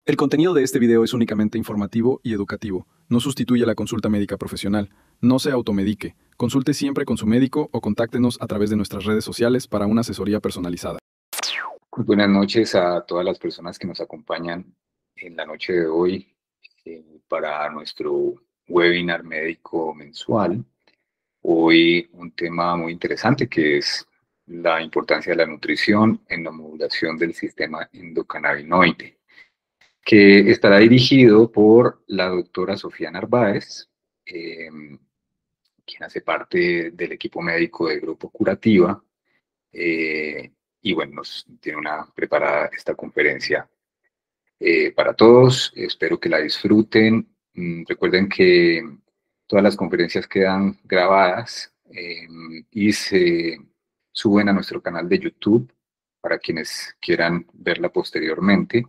El contenido de este video es únicamente informativo y educativo. No sustituye la consulta médica profesional. No se automedique. Consulte siempre con su médico o contáctenos a través de nuestras redes sociales para una asesoría personalizada. Muy buenas noches a todas las personas que nos acompañan en la noche de hoy para nuestro webinar médico mensual. Hoy un tema muy interesante que es la importancia de la nutrición en la modulación del sistema endocannabinoide, que estará dirigido por la doctora Sofía Narváez, eh, quien hace parte del equipo médico del Grupo Curativa. Y bueno, nos tiene preparada esta conferencia para todos. Espero que la disfruten. Recuerden que todas las conferencias quedan grabadas y se suben a nuestro canal de YouTube para quienes quieran verla posteriormente.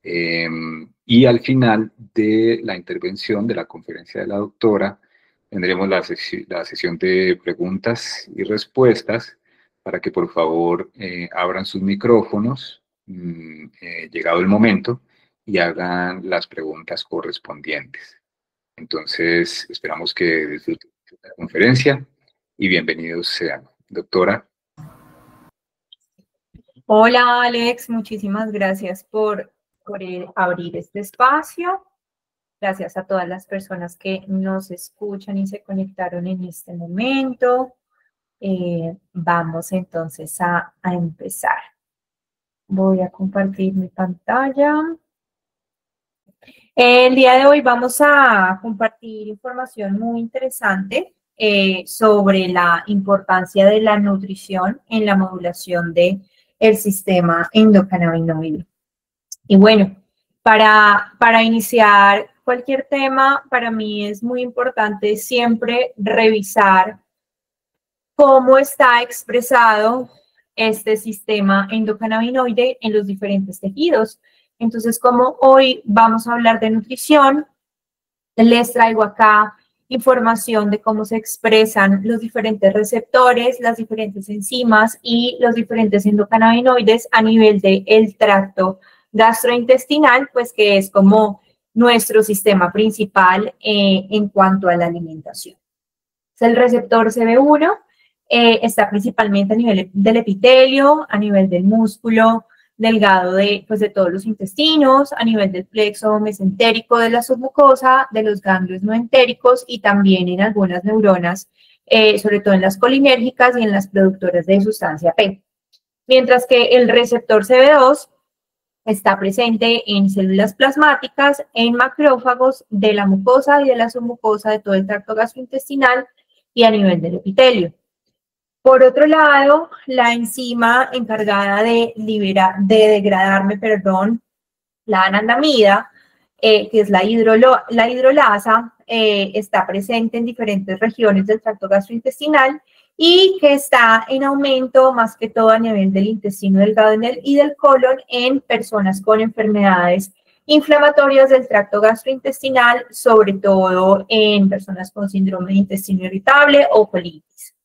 Y al final de la intervención de la conferencia de la doctora, tendremos la sesión de preguntas y respuestas para que por favor abran sus micrófonos, llegado el momento, y hagan las preguntas correspondientes. Entonces, esperamos que disfruten la conferencia y bienvenidos sean. Doctora. Hola Alex, muchísimas gracias por abrir este espacio. Gracias a todas las personas que nos escuchan y se conectaron en este momento. Vamos entonces a empezar. Voy a compartir mi pantalla. El día de hoy vamos a compartir información muy interesante sobre la importancia de la nutrición en la modulación del sistema endocannabinoide. Y bueno, para iniciar cualquier tema, para mí es muy importante siempre revisar cómo está expresado este sistema endocannabinoide en los diferentes tejidos. Entonces, como hoy vamos a hablar de nutrición, les traigo acá información de cómo se expresan los diferentes receptores, las diferentes enzimas y los diferentes endocannabinoides a nivel del tracto gastrointestinal, pues que es como nuestro sistema principal en cuanto a la alimentación. El receptor CB1 está principalmente a nivel del epitelio, a nivel del músculo delgado de todos los intestinos, a nivel del plexo mesentérico de la submucosa, de los ganglios no entéricos y también en algunas neuronas, sobre todo en las colinérgicas y en las productoras de sustancia P. Mientras que el receptor CB2 está presente en células plasmáticas, en macrófagos de la mucosa y de la submucosa de todo el tracto gastrointestinal y a nivel del epitelio. Por otro lado, la enzima encargada de degradar la anandamida, que es la hidrolasa, está presente en diferentes regiones del tracto gastrointestinal y que está en aumento más que todo a nivel del intestino delgado y del colon en personas con enfermedades inflamatorias del tracto gastrointestinal, sobre todo en personas con síndrome de intestino irritable o colitis.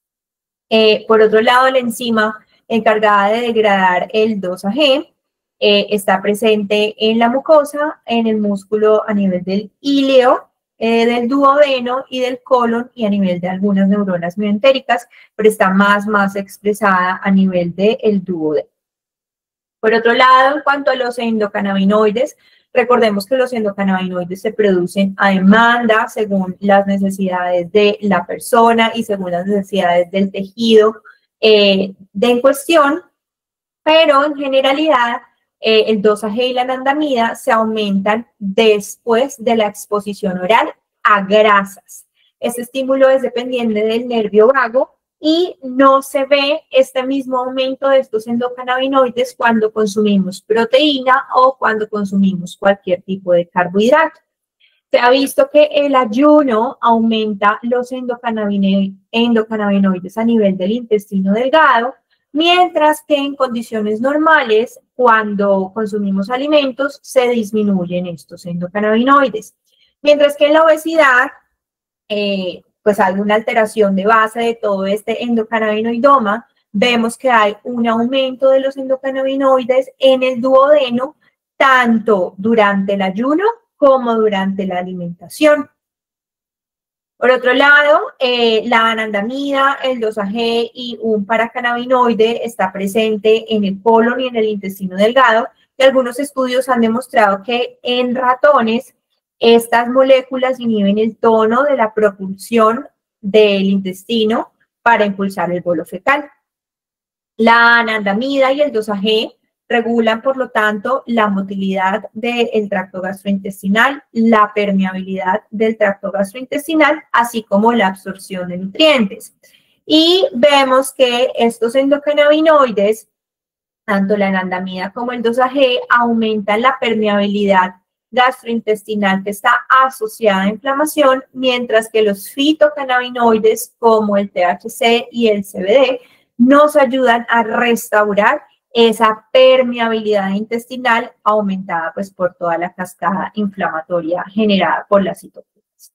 Por otro lado, la enzima encargada de degradar el 2-AG está presente en la mucosa, en el músculo a nivel del ileo, del duodeno y del colon y a nivel de algunas neuronas mioentéricas, pero está más expresada a nivel del duodeno. Por otro lado, en cuanto a los endocannabinoides, recordemos que los endocannabinoides se producen a demanda según las necesidades de la persona y según las necesidades del tejido en cuestión, pero en generalidad el 2-AG y la anandamida se aumentan después de la exposición oral a grasas. Este estímulo es dependiente del nervio vago y no se ve este mismo aumento de estos endocannabinoides cuando consumimos proteína o cuando consumimos cualquier tipo de carbohidrato. Se ha visto que el ayuno aumenta los endocannabinoides a nivel del intestino delgado, mientras que en condiciones normales, cuando consumimos alimentos, se disminuyen estos endocannabinoides. Mientras que en la obesidad, pues hay una alteración de base de todo este endocannabinoidoma, vemos que hay un aumento de los endocannabinoides en el duodeno tanto durante el ayuno como durante la alimentación. Por otro lado, la anandamida, el 2-AG y un paracannabinoide está presente en el colon y en el intestino delgado, y algunos estudios han demostrado que en ratones estas moléculas inhiben el tono de la propulsión del intestino para impulsar el bolo fecal. La anandamida y el 2-AG regulan, por lo tanto, la motilidad del tracto gastrointestinal, la permeabilidad del tracto gastrointestinal, así como la absorción de nutrientes. Y vemos que estos endocannabinoides, tanto la anandamida como el 2-AG, aumentan la permeabilidad gastrointestinal que está asociada a inflamación, mientras que los fitocannabinoides como el THC y el CBD nos ayudan a restaurar esa permeabilidad intestinal aumentada pues por toda la cascada inflamatoria generada por las citoquinas.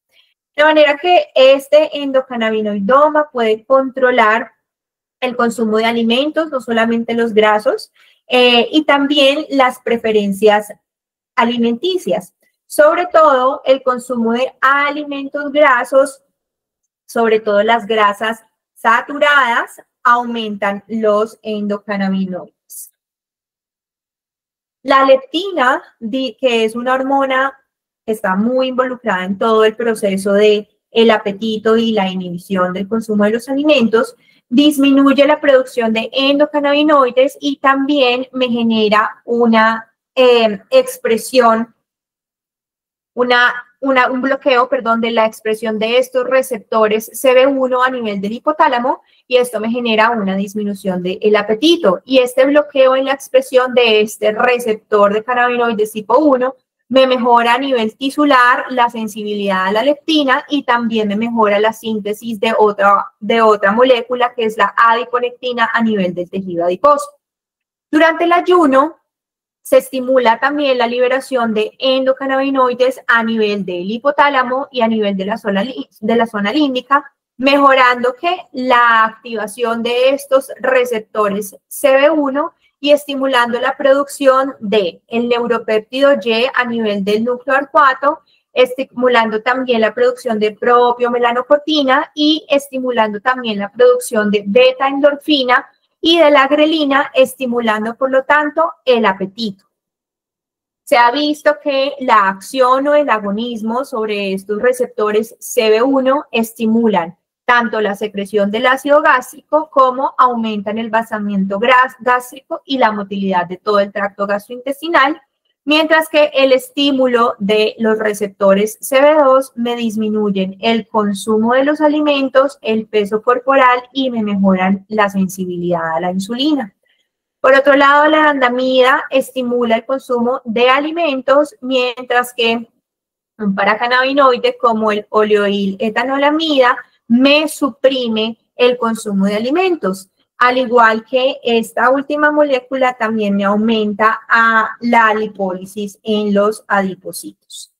De manera que este endocannabinoidoma puede controlar el consumo de alimentos, no solamente los grasos, y también las preferencias alimenticias, sobre todo el consumo de alimentos grasos, sobre todo las grasas saturadas, aumentan los endocannabinoides. La leptina, que es una hormona que está muy involucrada en todo el proceso del apetito y la inhibición del consumo de los alimentos, disminuye la producción de endocannabinoides y también me genera una expresión, un bloqueo, perdón, de la expresión de estos receptores CB1 a nivel del hipotálamo, y esto me genera una disminución del apetito. Y este bloqueo en la expresión de este receptor de cannabinoides tipo 1 me mejora a nivel tisular la sensibilidad a la leptina y también me mejora la síntesis de otra molécula que es la adiponectina a nivel del tejido adiposo. Durante el ayuno, se estimula también la liberación de endocannabinoides a nivel del hipotálamo y a nivel de la zona límbica, mejorando que la activación de estos receptores CB1 y estimulando la producción del neuropéptido Y a nivel del núcleo arcuato, estimulando también la producción de propiomelanocortina y estimulando también la producción de beta-endorfina y de la grelina, estimulando, por lo tanto, el apetito. Se ha visto que la acción o el agonismo sobre estos receptores CB1 estimulan tanto la secreción del ácido gástrico como aumentan el vaciamiento gástrico y la motilidad de todo el tracto gastrointestinal, mientras que el estímulo de los receptores CB2 me disminuyen el consumo de los alimentos, el peso corporal y me mejoran la sensibilidad a la insulina. Por otro lado, la anandamida estimula el consumo de alimentos, mientras que un paracannabinoide como el oleoil etanolamida me suprime el consumo de alimentos. Al igual que esta última molécula también me aumenta a la lipólisis en los adipocitos.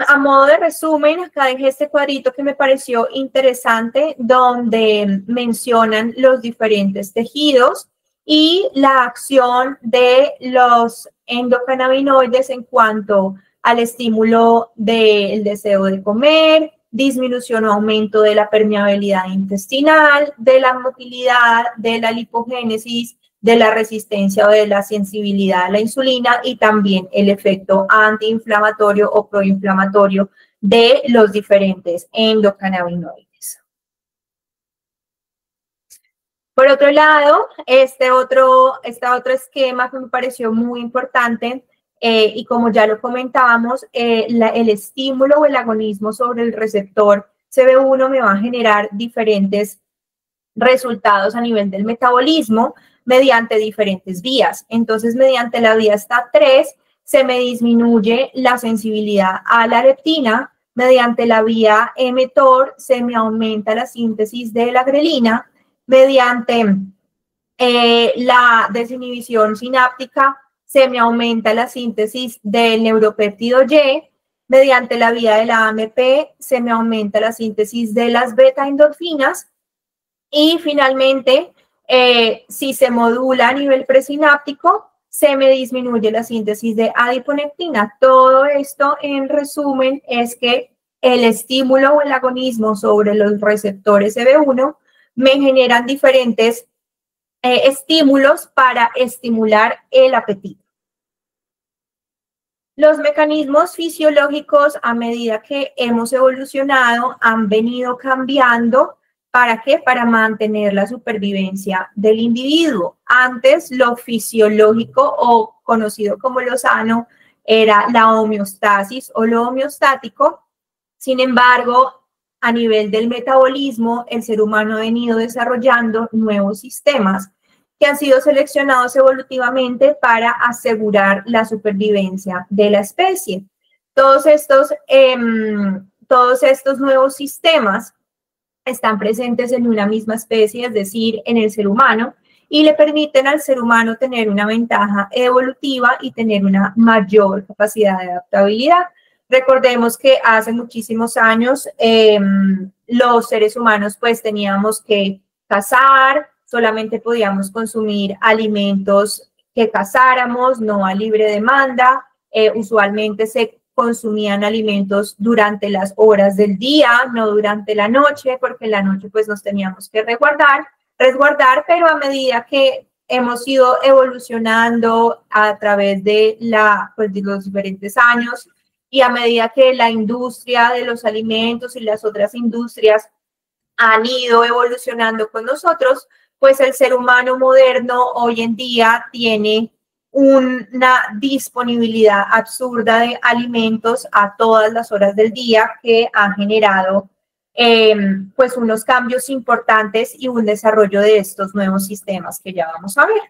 A modo de resumen, acá dejé este cuadrito que me pareció interesante, donde mencionan los diferentes tejidos y la acción de los endocannabinoides en cuanto al estímulo del deseo de comer, disminución o aumento de la permeabilidad intestinal, de la motilidad, de la lipogénesis, de la resistencia o de la sensibilidad a la insulina y también el efecto antiinflamatorio o proinflamatorio de los diferentes endocannabinoides. Por otro lado, este otro esquema que me pareció muy importante y como ya lo comentábamos, el estímulo o el agonismo sobre el receptor CB1 me va a generar diferentes resultados a nivel del metabolismo mediante diferentes vías. Entonces, mediante la vía STAT3 se me disminuye la sensibilidad a la leptina, mediante la vía mTOR se me aumenta la síntesis de la grelina, mediante la desinhibición sináptica se me aumenta la síntesis del neuropéptido Y, mediante la vía de la AMP se me aumenta la síntesis de las beta-endorfinas y finalmente, si se modula a nivel presináptico, se me disminuye la síntesis de adiponectina. Todo esto, en resumen, es que el estímulo o el agonismo sobre los receptores CB1 me generan diferentes estímulos para estimular el apetito. Los mecanismos fisiológicos, a medida que hemos evolucionado, han venido cambiando. ¿Para qué? Para mantener la supervivencia del individuo. Antes, lo fisiológico, o conocido como lo sano, era la homeostasis o lo homeostático. Sin embargo, a nivel del metabolismo, el ser humano ha venido desarrollando nuevos sistemas que han sido seleccionados evolutivamente para asegurar la supervivencia de la especie. Todos estos nuevos sistemas están presentes en una misma especie, es decir, en el ser humano, y le permiten al ser humano tener una ventaja evolutiva y tener una mayor capacidad de adaptabilidad. Recordemos que hace muchísimos años los seres humanos pues teníamos que cazar, solamente podíamos consumir alimentos que cazáramos, no a libre demanda. Usualmente se consumían alimentos durante las horas del día, no durante la noche, porque en la noche pues nos teníamos que resguardar, pero a medida que hemos ido evolucionando a través de los diferentes años y a medida que la industria de los alimentos y las otras industrias han ido evolucionando con nosotros, pues el ser humano moderno hoy en día tiene una disponibilidad absurda de alimentos a todas las horas del día que ha generado pues unos cambios importantes y un desarrollo de estos nuevos sistemas que ya vamos a ver.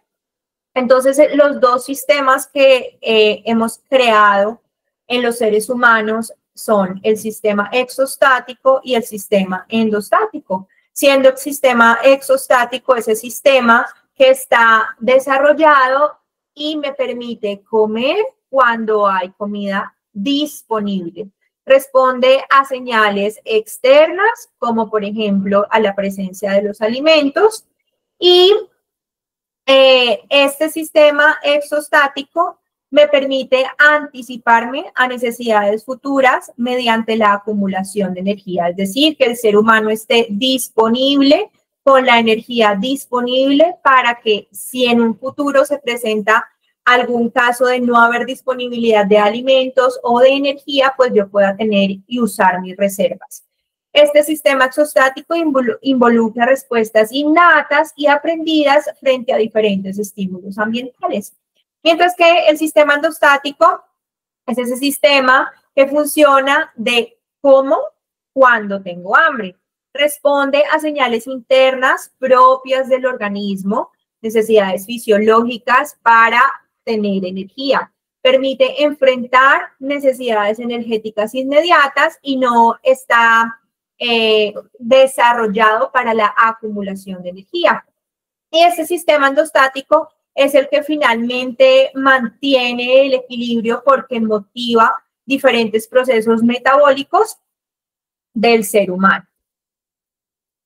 Entonces, los dos sistemas que hemos creado en los seres humanos son el sistema exostático y el sistema endostático, siendo el sistema exostático ese sistema que está desarrollado y me permite comer cuando hay comida disponible. Responde a señales externas, como por ejemplo a la presencia de los alimentos, y este sistema exostático me permite anticiparme a necesidades futuras mediante la acumulación de energía, es decir, que el ser humano esté disponible, con la energía disponible, para que si en un futuro se presenta algún caso de no haber disponibilidad de alimentos o de energía, pues yo pueda tener y usar mis reservas. Este sistema exostático involucra respuestas innatas y aprendidas frente a diferentes estímulos ambientales. Mientras que el sistema endostático es ese sistema que funciona de cómo, cuando tengo hambre. Responde a señales internas propias del organismo, necesidades fisiológicas para tener energía. Permite enfrentar necesidades energéticas inmediatas y no está desarrollado para la acumulación de energía. Y este sistema endostático es el que finalmente mantiene el equilibrio porque motiva diferentes procesos metabólicos del ser humano.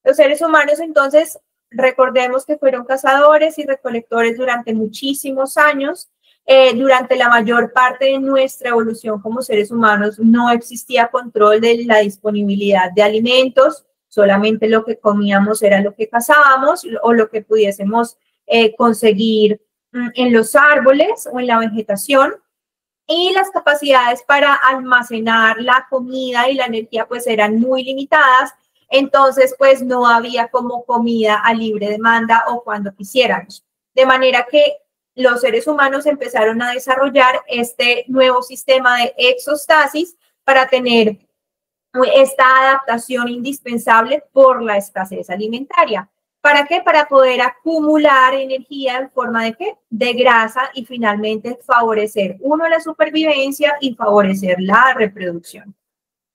Los seres humanos, entonces, recordemos que fueron cazadores y recolectores durante muchísimos años. Durante la mayor parte de nuestra evolución como seres humanos no existía control de la disponibilidad de alimentos, solamente lo que comíamos era lo que cazábamos o lo que pudiésemos conseguir en los árboles o en la vegetación, y las capacidades para almacenar la comida y la energía pues eran muy limitadas. Entonces pues no había como comida a libre demanda o cuando quisiéramos, de manera que los seres humanos empezaron a desarrollar este nuevo sistema de exostasis para tener esta adaptación indispensable por la escasez alimentaria. ¿Para qué? Para poder acumular energía en forma de ¿qué? De grasa y finalmente favorecer, la supervivencia y favorecer la reproducción.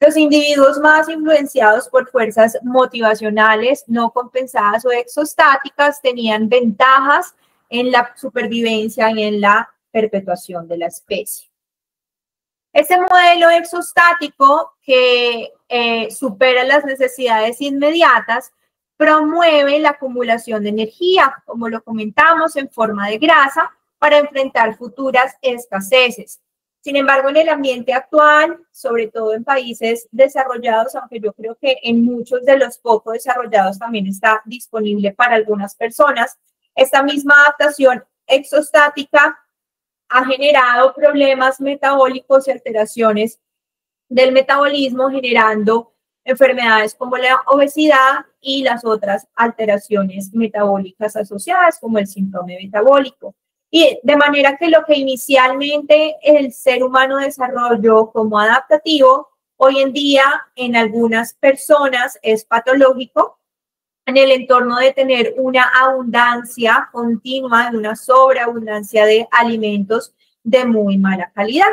Los individuos más influenciados por fuerzas motivacionales no compensadas o exostáticas tenían ventajas en la supervivencia y en la perpetuación de la especie. Este modelo exostático que supera las necesidades inmediatas promueve la acumulación de energía, como lo comentamos, en forma de grasa, para enfrentar futuras escaseces. Sin embargo, en el ambiente actual, sobre todo en países desarrollados, aunque yo creo que en muchos de los poco desarrollados también está disponible para algunas personas, esta misma adaptación exostática ha generado problemas metabólicos y alteraciones del metabolismo, generando enfermedades como la obesidad y las otras alteraciones metabólicas asociadas, como el síndrome metabólico. Y de manera que lo que inicialmente el ser humano desarrolló como adaptativo, hoy en día en algunas personas es patológico en el entorno de tener una abundancia continua, de una sobreabundancia de alimentos de muy mala calidad.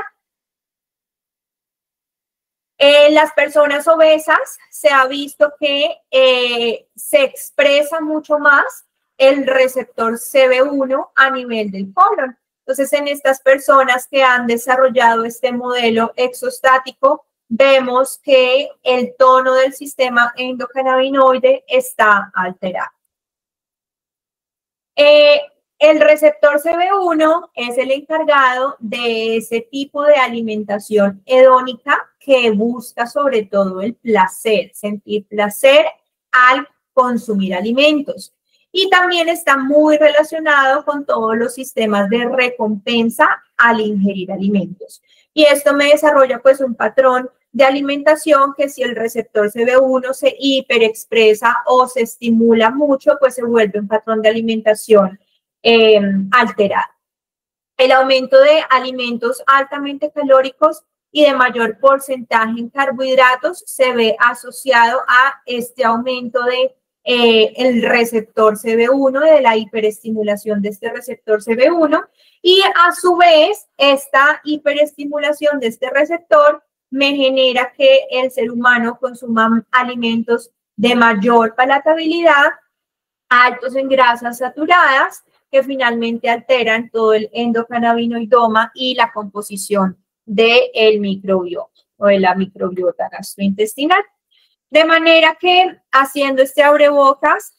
En las personas obesas se ha visto que se expresa mucho más el receptor CB1 a nivel del colon. Entonces, en estas personas que han desarrollado este modelo exostático, vemos que el tono del sistema endocannabinoide está alterado. El receptor CB1 es el encargado de ese tipo de alimentación hedónica que busca sobre todo el placer, sentir placer al consumir alimentos. Y también está muy relacionado con todos los sistemas de recompensa al ingerir alimentos. Y esto me desarrolla pues un patrón de alimentación que si el receptor CB1 se hiperexpresa o se estimula mucho, pues se vuelve un patrón de alimentación alterado. El aumento de alimentos altamente calóricos y de mayor porcentaje en carbohidratos se ve asociado a este aumento de el receptor CB1, de la hiperestimulación de este receptor CB1, y a su vez esta hiperestimulación de este receptor me genera que el ser humano consuma alimentos de mayor palatabilidad, altos en grasas saturadas, que finalmente alteran todo el endocannabinoidoma y la composición del microbioma o de la microbiota gastrointestinal. De manera que, haciendo este abrebocas,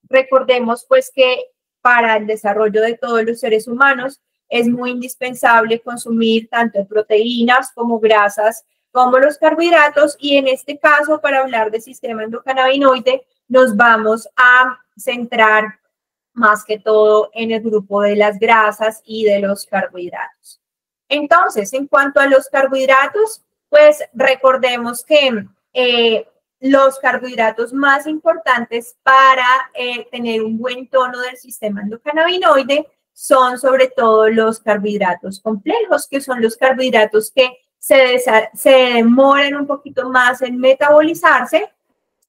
recordemos pues que para el desarrollo de todos los seres humanos es muy indispensable consumir tanto proteínas como grasas como los carbohidratos, y en este caso, para hablar del sistema endocannabinoide, nos vamos a centrar más que todo en el grupo de las grasas y de los carbohidratos. Entonces, en cuanto a los carbohidratos, pues recordemos que los carbohidratos más importantes para tener un buen tono del sistema endocannabinoide son sobre todo los carbohidratos complejos, que son los carbohidratos que se demoran un poquito más en metabolizarse,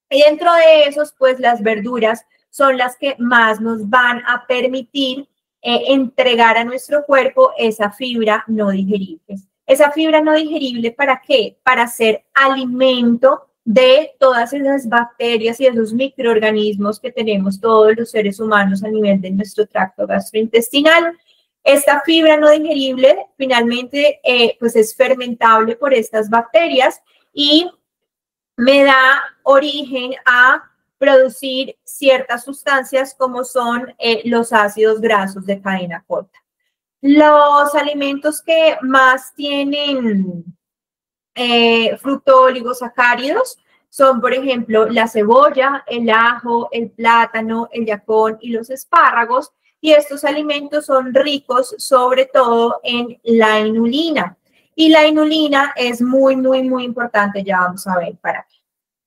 y dentro de esos, pues las verduras son las que más nos van a permitir entregar a nuestro cuerpo esa fibra no digerible. Esa fibra no digerible, ¿para qué? Para ser alimento de todas esas bacterias y esos microorganismos que tenemos todos los seres humanos a nivel de nuestro tracto gastrointestinal. Esta fibra no digerible finalmente pues es fermentable por estas bacterias y me da origen a producir ciertas sustancias como son los ácidos grasos de cadena corta. Los alimentos que más tienen fructooligosacáridos son, por ejemplo, la cebolla, el ajo, el plátano, el yacón y los espárragos, y estos alimentos son ricos sobre todo en la inulina. Y la inulina es muy, muy, muy importante, ya vamos a ver para qué.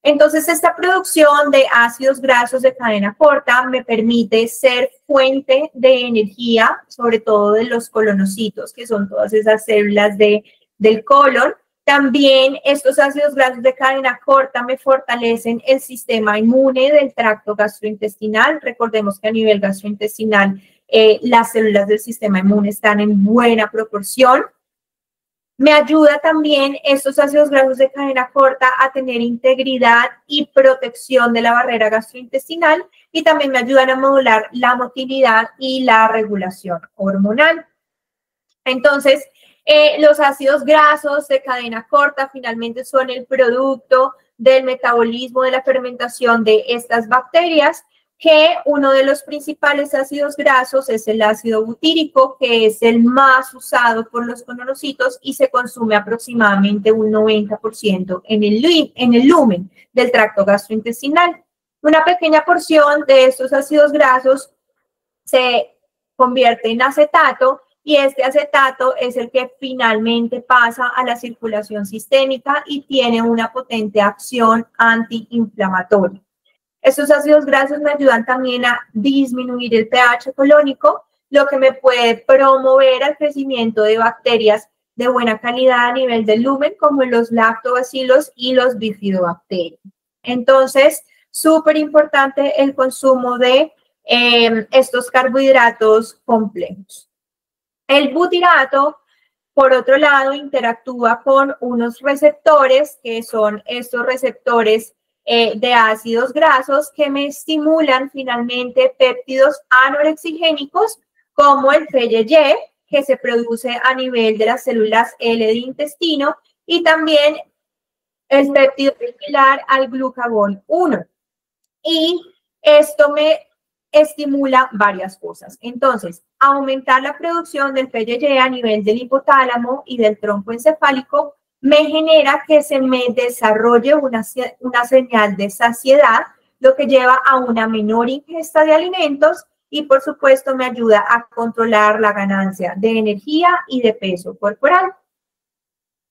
Entonces, esta producción de ácidos grasos de cadena corta me permite ser fuente de energía, sobre todo de los colonocitos, que son todas esas células del colon. También estos ácidos grasos de cadena corta me fortalecen el sistema inmune del tracto gastrointestinal. Recordemos que a nivel gastrointestinal las células del sistema inmune están en buena proporción. Me ayuda también estos ácidos grasos de cadena corta a tener integridad y protección de la barrera gastrointestinal, y también me ayudan a modular la motilidad y la regulación hormonal. Entonces, los ácidos grasos de cadena corta finalmente son el producto del metabolismo, de la fermentación de estas bacterias, que uno de los principales ácidos grasos es el ácido butírico, que es el más usado por los colonocitos y se consume aproximadamente un 90% en el lumen del tracto gastrointestinal. Una pequeña porción de estos ácidos grasos se convierte en acetato y este acetato es el que finalmente pasa a la circulación sistémica y tiene una potente acción antiinflamatoria. Estos ácidos grasos me ayudan también a disminuir el pH colónico, lo que me puede promover el crecimiento de bacterias de buena calidad a nivel del lumen, como los lactobacilos y los bifidobacterios. Entonces, súper importante el consumo de estos carbohidratos complejos. El butirato, por otro lado, interactúa con unos receptores, que son estos receptores de ácidos grasos que me estimulan finalmente péptidos anorexigénicos como el PYY, que se produce a nivel de las células L de intestino, y también el péptido similar al glucagón 1. Y esto me estimula varias cosas. Entonces, aumentar la producción del PYY a nivel del hipotálamo y del tronco encefálico me genera que se me desarrolle una señal de saciedad, lo que lleva a una menor ingesta de alimentos y, por supuesto, me ayuda a controlar la ganancia de energía y de peso corporal.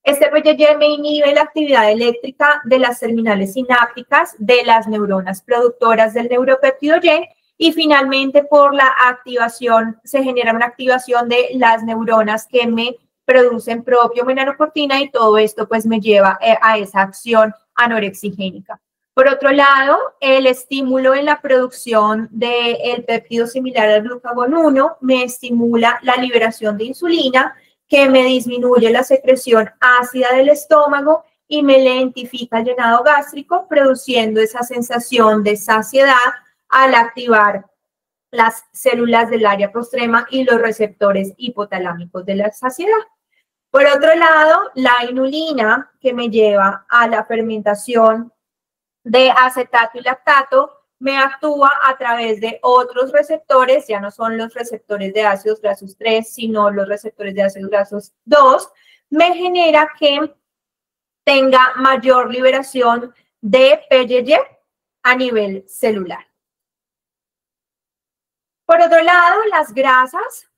Este PYY me inhibe la actividad eléctrica de las terminales sinápticas de las neuronas productoras del neuropéptido Y y finalmente por la activación, se genera una activación de las neuronas que me producen propiomelanocortina y todo esto pues me lleva a esa acción anorexigénica. Por otro lado, el estímulo en la producción del péptido similar al glucagón 1 me estimula la liberación de insulina, que me disminuye la secreción ácida del estómago y me lentifica el llenado gástrico, produciendo esa sensación de saciedad al activar las células del área postrema y los receptores hipotalámicos de la saciedad. Por otro lado, la inulina, que me lleva a la fermentación de acetato y lactato, me actúa a través de otros receptores, ya no son los receptores de ácidos grasos 3, sino los receptores de ácidos grasos 2, me genera que tenga mayor liberación de PYY a nivel celular. Por otro lado, las grasas,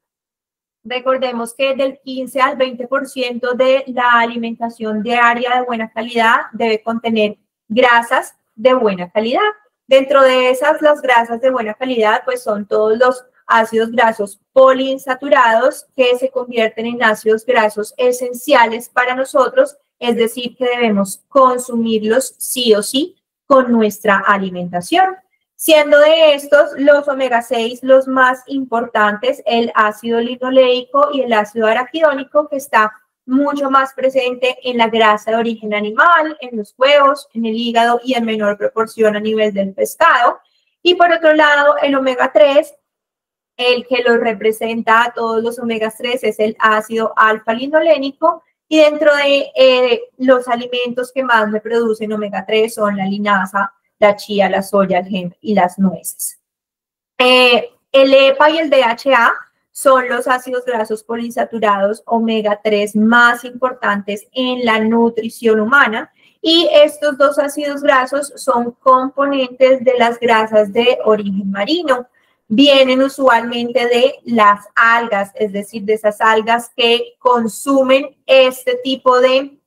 recordemos que del 15 al 20% de la alimentación diaria de buena calidad debe contener grasas de buena calidad. Dentro de esas, las grasas de buena calidad, pues son todos los ácidos grasos poliinsaturados que se convierten en ácidos grasos esenciales para nosotros, es decir, que debemos consumirlos sí o sí con nuestra alimentación. Siendo de estos los omega 6 los más importantes, el ácido linoleico y el ácido araquidónico, que está mucho más presente en la grasa de origen animal, en los huevos, en el hígado y en menor proporción a nivel del pescado. Y por otro lado, el omega 3, el que lo representa a todos los omega 3 es el ácido alfa-linolénico, y dentro de los alimentos que más me producen omega 3 son la linaza, la chía, la soya, el hemp y las nueces. El EPA y el DHA son los ácidos grasos poliinsaturados omega 3 más importantes en la nutrición humana, y estos dos ácidos grasos son componentes de las grasas de origen marino. Vienen usualmente de las algas, es decir, de esas algas que consumen este tipo de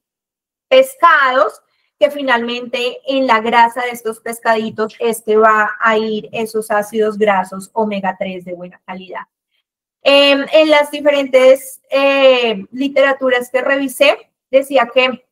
pescados, que finalmente en la grasa de estos pescaditos es que va a ir esos ácidos grasos omega 3 de buena calidad. En las diferentes literaturas que revisé, decía que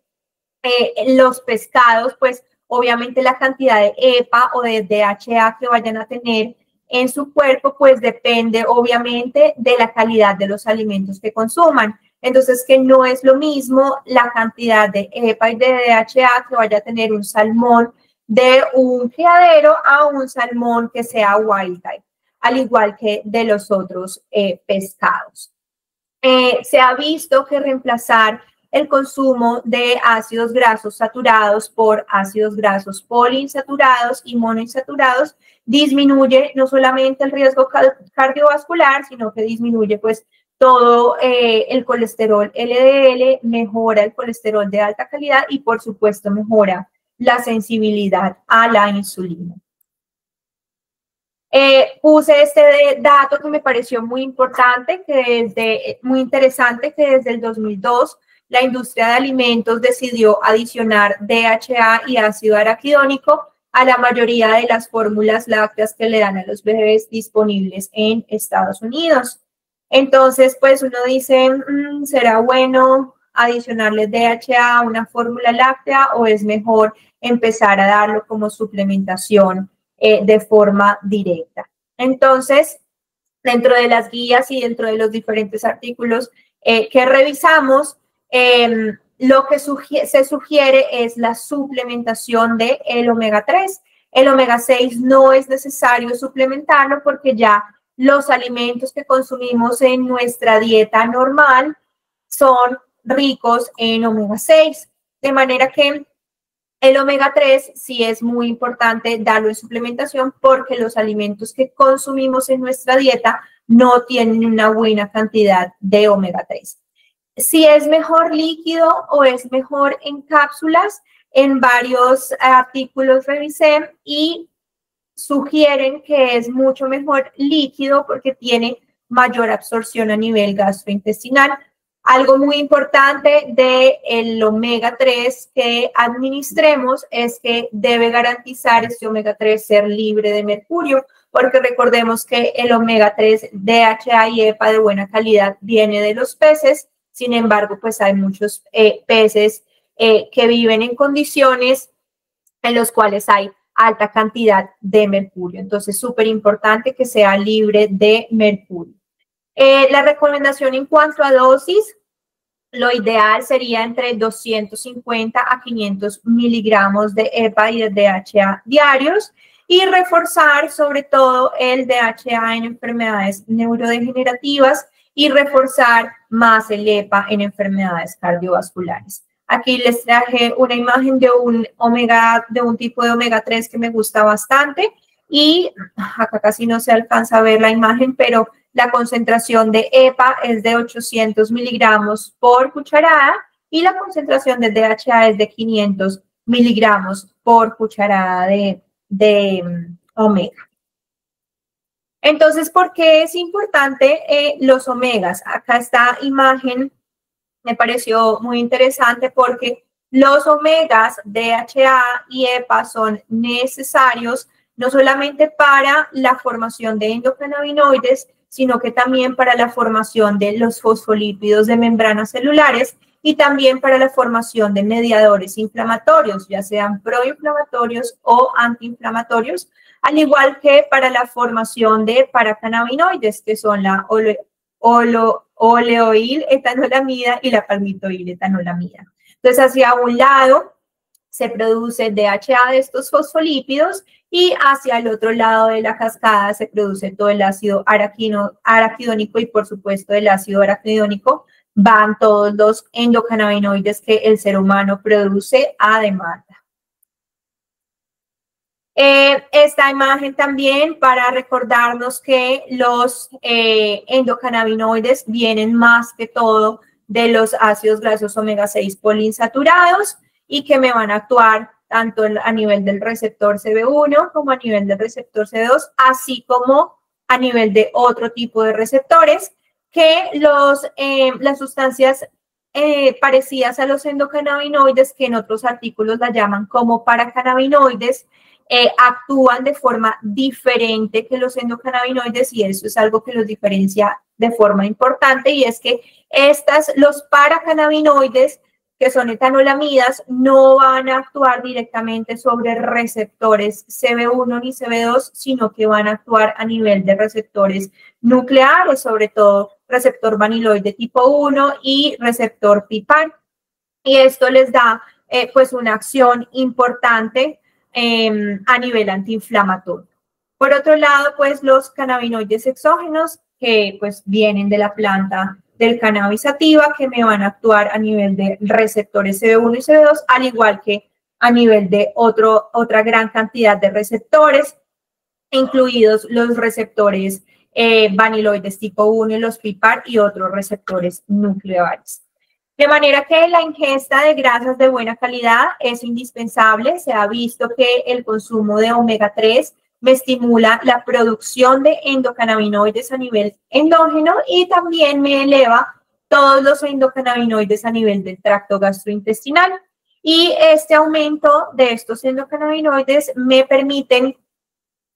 los pescados, pues obviamente la cantidad de EPA o de DHA que vayan a tener en su cuerpo, pues depende obviamente de la calidad de los alimentos que consuman. Entonces, que no es lo mismo la cantidad de EPA y de DHA que vaya a tener un salmón de un criadero a un salmón que sea wild type, al igual que de los otros pescados. Se ha visto que reemplazar el consumo de ácidos grasos saturados por ácidos grasos poliinsaturados y monoinsaturados disminuye no solamente el riesgo cardiovascular, sino que disminuye pues todo el colesterol LDL, mejora el colesterol de alta calidad y por supuesto mejora la sensibilidad a la insulina. Puse este dato que me pareció muy importante, muy interesante, que desde el 2002 la industria de alimentos decidió adicionar DHA y ácido araquidónico a la mayoría de las fórmulas lácteas que le dan a los bebés disponibles en Estados Unidos. Entonces, pues uno dice, ¿será bueno adicionarle DHA a una fórmula láctea o es mejor empezar a darlo como suplementación de forma directa? Entonces, dentro de las guías y dentro de los diferentes artículos que revisamos, lo que se sugiere es la suplementación del omega 3. El omega 6 no es necesario suplementarlo porque ya los alimentos que consumimos en nuestra dieta normal son ricos en omega 6. De manera que el omega 3 sí es muy importante darlo en suplementación porque los alimentos que consumimos en nuestra dieta no tienen una buena cantidad de omega 3. Si es mejor líquido o es mejor en cápsulas, en varios artículos revisé y sugieren que es mucho mejor líquido porque tiene mayor absorción a nivel gastrointestinal. Algo muy importante del omega 3 que administremos es que debe garantizar este omega 3 ser libre de mercurio, porque recordemos que el omega 3, DHA y EPA de buena calidad viene de los peces. Sin embargo, pues hay muchos peces que viven en condiciones en los cuales hay alta cantidad de mercurio. Entonces, súper importante que sea libre de mercurio. La recomendación en cuanto a dosis, lo ideal sería entre 250 a 500 miligramos de EPA y de DHA diarios y reforzar sobre todo el DHA en enfermedades neurodegenerativas y reforzar más el EPA en enfermedades cardiovasculares. Aquí les traje una imagen de un tipo de omega 3 que me gusta bastante y acá casi no se alcanza a ver la imagen, pero la concentración de EPA es de 800 miligramos por cucharada y la concentración de DHA es de 500 miligramos por cucharada de omega. Entonces, ¿por qué es importante los omegas? Acá esta imagen me pareció muy interesante porque los omegas DHA y EPA son necesarios no solamente para la formación de endocannabinoides, sino que también para la formación de los fosfolípidos de membranas celulares y también para la formación de mediadores inflamatorios, ya sean proinflamatorios o antiinflamatorios, al igual que para la formación de paracannabinoides, que son la oleoil etanolamida y la palmitoil etanolamida. Entonces, hacia un lado se produce DHA de estos fosfolípidos y hacia el otro lado de la cascada se produce todo el ácido araquidónico y, por supuesto, del ácido araquidónico van todos los endocannabinoides que el ser humano produce a demanda. Esta imagen también para recordarnos que los endocannabinoides vienen más que todo de los ácidos grasos omega 6 poliinsaturados y que me van a actuar tanto a nivel del receptor CB1 como a nivel del receptor CB2, así como a nivel de otro tipo de receptores que las sustancias parecidas a los endocannabinoides, que en otros artículos la llaman como paracannabinoides, actúan de forma diferente que los endocannabinoides y eso es algo que los diferencia de forma importante y es que los paracannabinoides que son etanolamidas no van a actuar directamente sobre receptores CB1 ni CB2, sino que van a actuar a nivel de receptores nucleares, sobre todo receptor vaniloide tipo 1 y receptor PPAR. Y esto les da pues una acción importante a nivel antiinflamatorio. Por otro lado, pues los cannabinoides exógenos que pues vienen de la planta del cannabis sativa que me van a actuar a nivel de receptores CB1 y CB2, al igual que a nivel de otra gran cantidad de receptores, incluidos los receptores vaniloides tipo 1 y los PPAR y otros receptores nucleares. De manera que la ingesta de grasas de buena calidad es indispensable. Se ha visto que el consumo de omega 3 me estimula la producción de endocannabinoides a nivel endógeno y también me eleva todos los endocannabinoides a nivel del tracto gastrointestinal. Y este aumento de estos endocannabinoides me permiten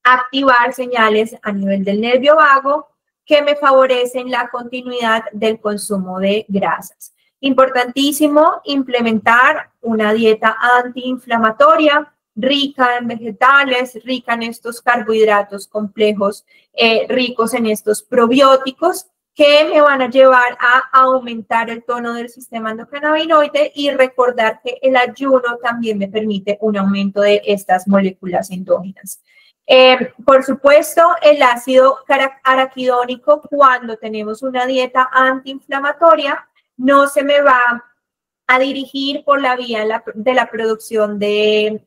activar señales a nivel del nervio vago que me favorecen la continuidad del consumo de grasas. Importantísimo implementar una dieta antiinflamatoria, rica en vegetales, rica en estos carbohidratos complejos, ricos en estos probióticos que me van a llevar a aumentar el tono del sistema endocannabinoide y recordar que el ayuno también me permite un aumento de estas moléculas endógenas. Por supuesto, el ácido araquidónico, cuando tenemos una dieta antiinflamatoria, no se me va a dirigir por la vía de la producción de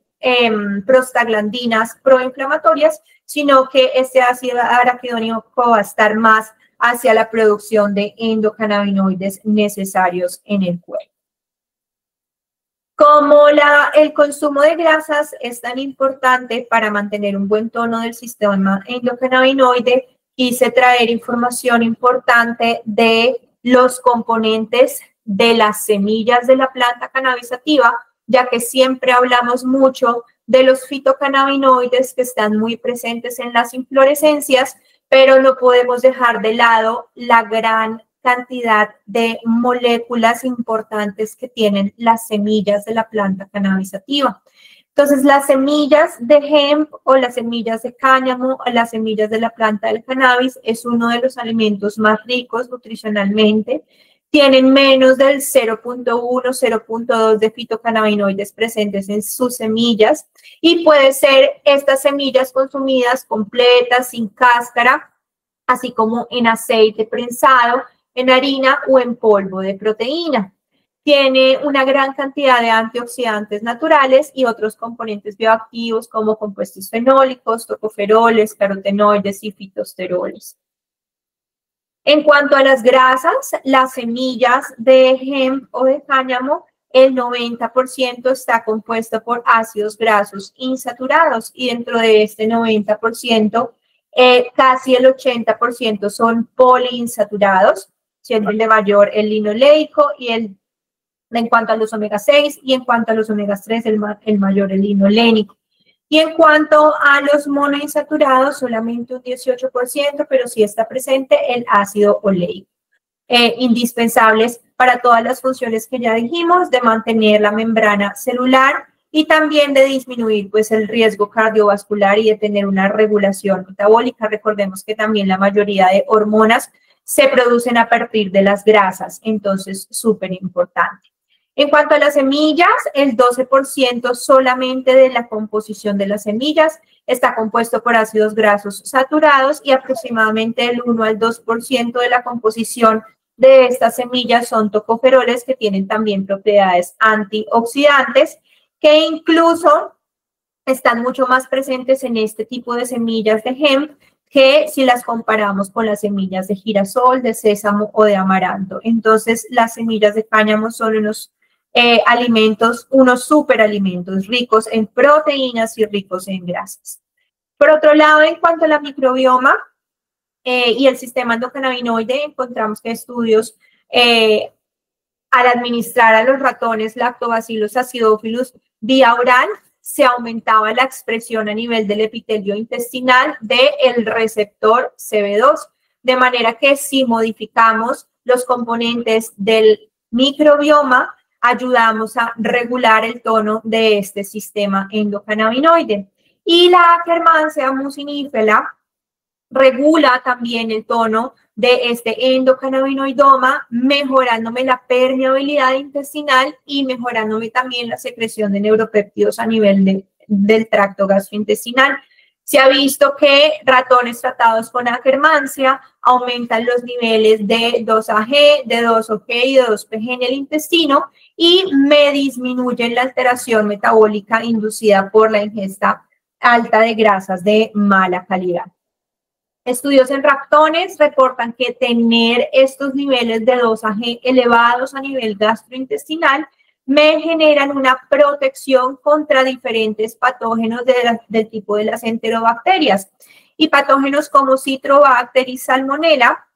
prostaglandinas proinflamatorias, sino que este ácido araquidónico va a estar más hacia la producción de endocannabinoides necesarios en el cuerpo. Como el consumo de grasas es tan importante para mantener un buen tono del sistema endocannabinoide, quise traer información importante de los componentes de las semillas de la planta cannabis sativa, ya que siempre hablamos mucho de los fitocannabinoides que están muy presentes en las inflorescencias, pero no podemos dejar de lado la gran cantidad de moléculas importantes que tienen las semillas de la planta cannabis sativa. Entonces, las semillas de hemp o las semillas de cáñamo o las semillas de la planta del cannabis es uno de los alimentos más ricos nutricionalmente. Tienen menos del 0.1, 0.2 de fitocannabinoides presentes en sus semillas y puede ser estas semillas consumidas completas, sin cáscara, así como en aceite prensado, en harina o en polvo de proteína. Tiene una gran cantidad de antioxidantes naturales y otros componentes bioactivos como compuestos fenólicos, tocoferoles, carotenoides y fitosteroles. En cuanto a las grasas, las semillas de hemp o de cáñamo, el 90% está compuesto por ácidos grasos insaturados y dentro de este 90%, casi el 80% son poliinsaturados, siendo el de mayor el linoleico y en cuanto a los omega 6 y en cuanto a los omega 3 el mayor el linolénico. Y en cuanto a los monoinsaturados, solamente un 18%, pero sí está presente el ácido oleico. Indispensables para todas las funciones que ya dijimos, de mantener la membrana celular y también de disminuir pues, el riesgo cardiovascular y de tener una regulación metabólica. Recordemos que también la mayoría de hormonas se producen a partir de las grasas, entonces súper importante. En cuanto a las semillas, el 12% solamente de la composición de las semillas está compuesto por ácidos grasos saturados y aproximadamente el 1 al 2% de la composición de estas semillas son tocoferoles que tienen también propiedades antioxidantes que incluso están mucho más presentes en este tipo de semillas de hemp que si las comparamos con las semillas de girasol, de sésamo o de amaranto. Entonces, las semillas de cáñamo son unos alimentos, unos superalimentos ricos en proteínas y ricos en grasas. Por otro lado, en cuanto a la microbioma y el sistema endocannabinoide, encontramos que estudios al administrar a los ratones lactobacillus acidophilus vía oral, se aumentaba la expresión a nivel del epitelio intestinal del receptor CB2, de manera que si modificamos los componentes del microbioma, ayudamos a regular el tono de este sistema endocannabinoide. Y la Akkermansia mucinífera regula también el tono de este endocannabinoidoma, mejorándome la permeabilidad intestinal y mejorándome también la secreción de neuropéptidos a nivel del tracto gastrointestinal. Se ha visto que ratones tratados con Akkermansia aumentan los niveles de 2-AG, de 2-OG y de 2-PG en el intestino y me disminuyen la alteración metabólica inducida por la ingesta alta de grasas de mala calidad. Estudios en ratones reportan que tener estos niveles de 2-AG elevados a nivel gastrointestinal me generan una protección contra diferentes patógenos del tipo de las enterobacterias. Y patógenos como Citrobacter y Salmonella,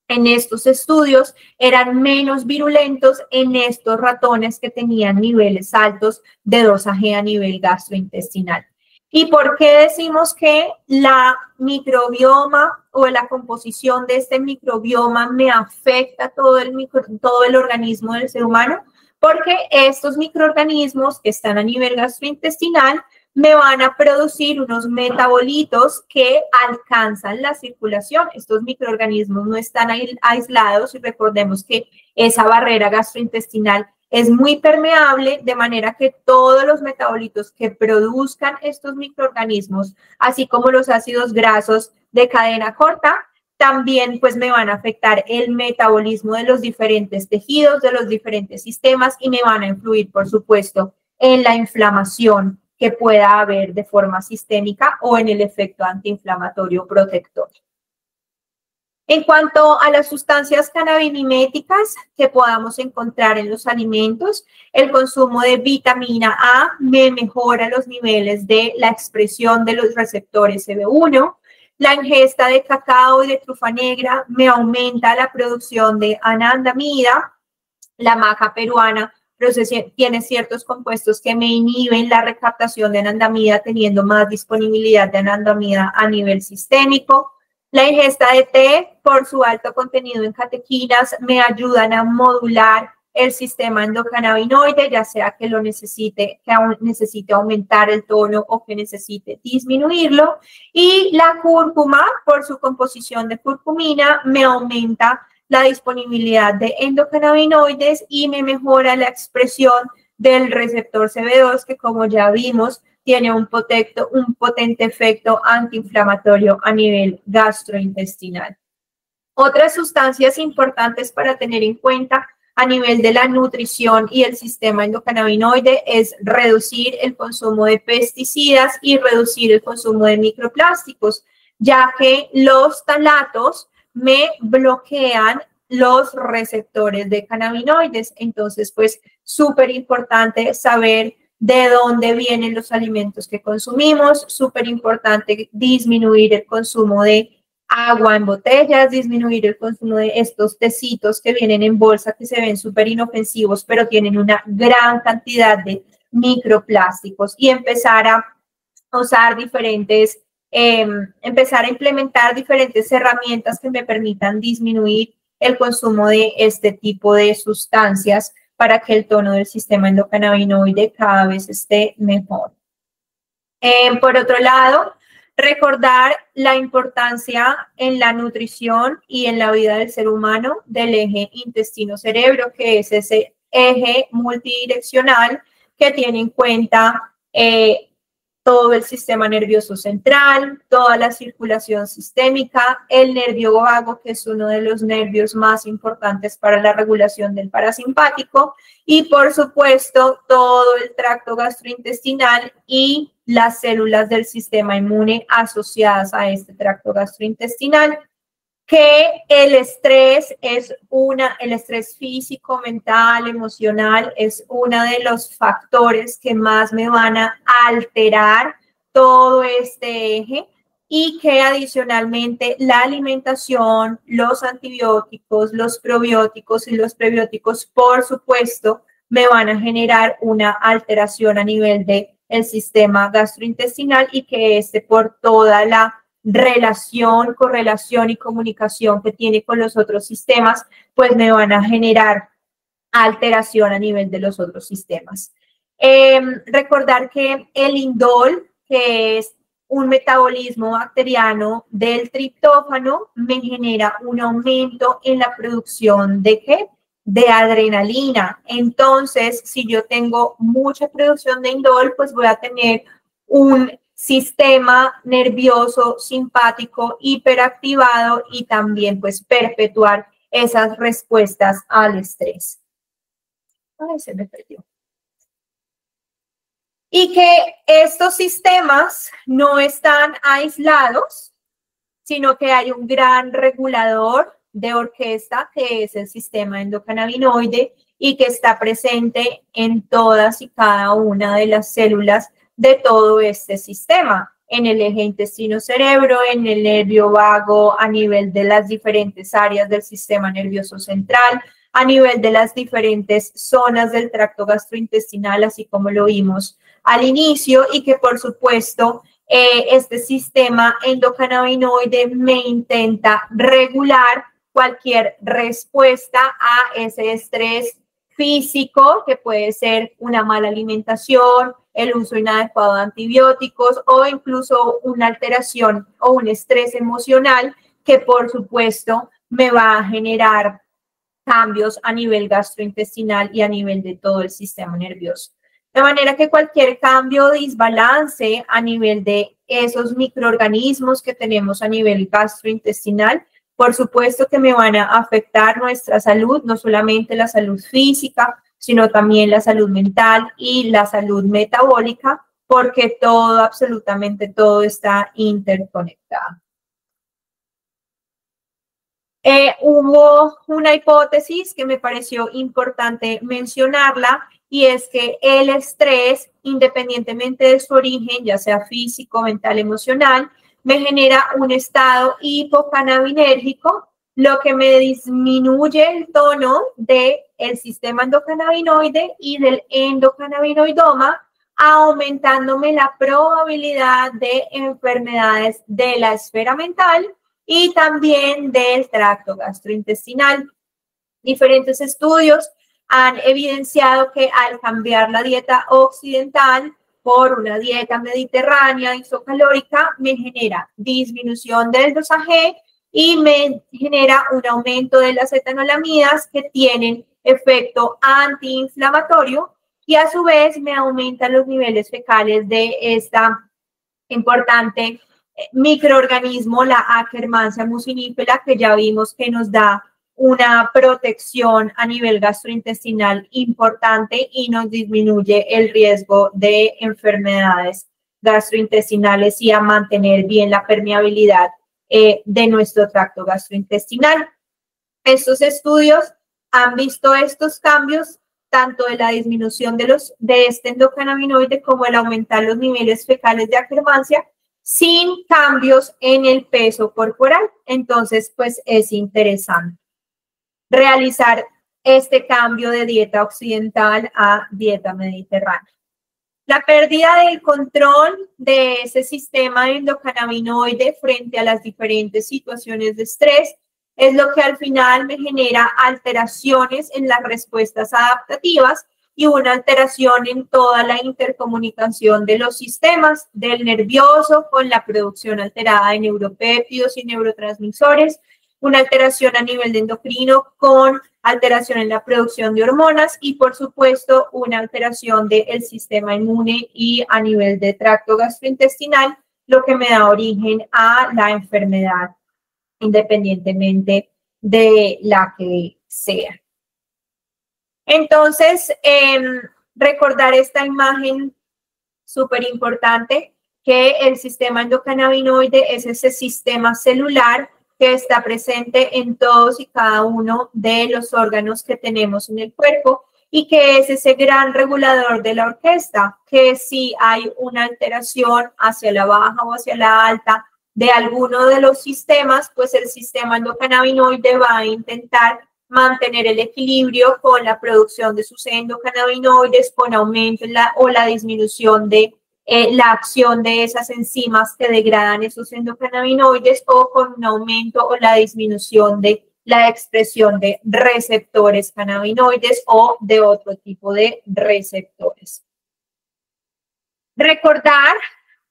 en estos estudios, eran menos virulentos en estos ratones que tenían niveles altos de 2-AG a nivel gastrointestinal. ¿Y por qué decimos que la microbioma o la composición de este microbioma me afecta todo el organismo del ser humano? Porque estos microorganismos que están a nivel gastrointestinal me van a producir unos metabolitos que alcanzan la circulación. Estos microorganismos no están aislados y recordemos que esa barrera gastrointestinal es muy permeable, de manera que todos los metabolitos que produzcan estos microorganismos, así como los ácidos grasos de cadena corta, también pues me van a afectar el metabolismo de los diferentes tejidos, de los diferentes sistemas y me van a influir, por supuesto, en la inflamación que pueda haber de forma sistémica o en el efecto antiinflamatorio protector. En cuanto a las sustancias cannabimiméticas que podamos encontrar en los alimentos, el consumo de vitamina A me mejora los niveles de la expresión de los receptores CB1. La ingesta de cacao y de trufa negra me aumenta la producción de anandamida. La maca peruana tiene ciertos compuestos que me inhiben la recaptación de anandamida, teniendo más disponibilidad de anandamida a nivel sistémico. La ingesta de té, por su alto contenido en catequinas, me ayudan a modular el sistema endocannabinoide, ya sea que lo necesite aumentar el tono o que necesite disminuirlo. Y la cúrcuma, por su composición de curcumina, me aumenta la disponibilidad de endocannabinoides y me mejora la expresión del receptor CB2, que como ya vimos, tiene un potente efecto antiinflamatorio a nivel gastrointestinal. Otras sustancias importantes para tener en cuenta a nivel de la nutrición y el sistema endocannabinoide es reducir el consumo de pesticidas y reducir el consumo de microplásticos, ya que los talatos me bloquean los receptores de cannabinoides. Entonces, pues, súper importante saber de dónde vienen los alimentos que consumimos, súper importante disminuir el consumo de agua en botellas, disminuir el consumo de estos tecitos que vienen en bolsa que se ven súper inofensivos, pero tienen una gran cantidad de microplásticos y empezar a usar empezar a implementar diferentes herramientas que me permitan disminuir el consumo de este tipo de sustancias para que el tono del sistema endocannabinoide cada vez esté mejor. Por otro lado, recordar la importancia en la nutrición y en la vida del ser humano del eje intestino-cerebro, que es ese eje multidireccional que tiene en cuenta todo el sistema nervioso central, toda la circulación sistémica, el nervio vago, que es uno de los nervios más importantes para la regulación del parasimpático, y por supuesto todo el tracto gastrointestinal y las células del sistema inmune asociadas a este tracto gastrointestinal, que el estrés el estrés físico, mental, emocional, es uno de los factores que más me van a alterar todo este eje y que adicionalmente la alimentación, los antibióticos, los probióticos y los prebióticos, por supuesto, me van a generar una alteración a nivel del sistema gastrointestinal y que por toda la relación, correlación y comunicación que tiene con los otros sistemas, pues me van a generar alteración a nivel de los otros sistemas. Recordar que el indol, que es un metabolismo bacteriano del triptófano, me genera un aumento en la producción de ¿qué? De adrenalina. Entonces, si yo tengo mucha producción de indol, pues voy a tener un sistema nervioso simpático hiperactivado y también pues perpetuar esas respuestas al estrés. Ay, se me perdió. Y que estos sistemas no están aislados, sino que hay un gran regulador de orquesta que es el sistema endocannabinoide y que está presente en todas y cada una de las células de todo este sistema, en el eje intestino-cerebro, en el nervio vago, a nivel de las diferentes áreas del sistema nervioso central, a nivel de las diferentes zonas del tracto gastrointestinal, así como lo vimos al inicio, y que por supuesto este sistema endocannabinoide me intenta regular cualquier respuesta a ese estrés físico, que puede ser una mala alimentación, el uso inadecuado de antibióticos o incluso una alteración o un estrés emocional que por supuesto me va a generar cambios a nivel gastrointestinal y a nivel de todo el sistema nervioso. De manera que cualquier cambio o desbalance a nivel de esos microorganismos que tenemos a nivel gastrointestinal, por supuesto que me van a afectar nuestra salud, no solamente la salud física, sino también la salud mental y la salud metabólica, porque todo, absolutamente todo está interconectado. Hubo una hipótesis que me pareció importante mencionarla, y es que el estrés, independientemente de su origen, ya sea físico, mental, emocional, me genera un estado hipocannabinérgico, lo que me disminuye el tono del sistema endocannabinoide y del endocannabinoidoma, aumentándome la probabilidad de enfermedades de la esfera mental y también del tracto gastrointestinal. Diferentes estudios han evidenciado que al cambiar la dieta occidental por una dieta mediterránea isocalórica, me genera disminución del dosaje y me genera un aumento de las etanolamidas que tienen efecto antiinflamatorio, y a su vez me aumentan los niveles fecales de esta importante microorganismo, la Akkermansia mucinifera, que ya vimos que nos da una protección a nivel gastrointestinal importante y nos disminuye el riesgo de enfermedades gastrointestinales y a mantener bien la permeabilidad de nuestro tracto gastrointestinal. Estos estudios han visto estos cambios, tanto de la disminución de este endocannabinoide como el aumentar los niveles fecales de Akkermansia, sin cambios en el peso corporal. Entonces, pues es interesante realizar este cambio de dieta occidental a dieta mediterránea. La pérdida del control de ese sistema endocannabinoide frente a las diferentes situaciones de estrés es lo que al final me genera alteraciones en las respuestas adaptativas y una alteración en toda la intercomunicación de los sistemas del nervioso, con la producción alterada de neuropéptidos y neurotransmisores, una alteración a nivel de endocrino con alteración en la producción de hormonas y, por supuesto, una alteración del sistema inmune y a nivel de tracto gastrointestinal, lo que me da origen a la enfermedad, independientemente de la que sea. Entonces, recordar esta imagen súper importante, que el sistema endocannabinoide es ese sistema celular que está presente en todos y cada uno de los órganos que tenemos en el cuerpo y que es ese gran regulador de la orquesta, que si hay una alteración hacia la baja o hacia la alta de alguno de los sistemas, pues el sistema endocannabinoide va a intentar mantener el equilibrio con la producción de sus endocannabinoides, con aumento o la disminución de la acción de esas enzimas que degradan esos endocannabinoides, o con un aumento o la disminución de la expresión de receptores cannabinoides o de otro tipo de receptores. Recordar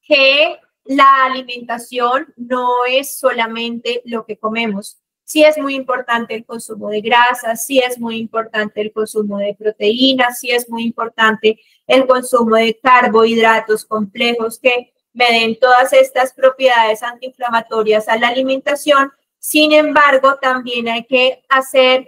que la alimentación no es solamente lo que comemos. Sí es muy importante el consumo de grasas, sí es muy importante el consumo de proteínas, sí es muy importante el consumo de carbohidratos complejos que me den todas estas propiedades antiinflamatorias a la alimentación. Sin embargo, también hay que hacer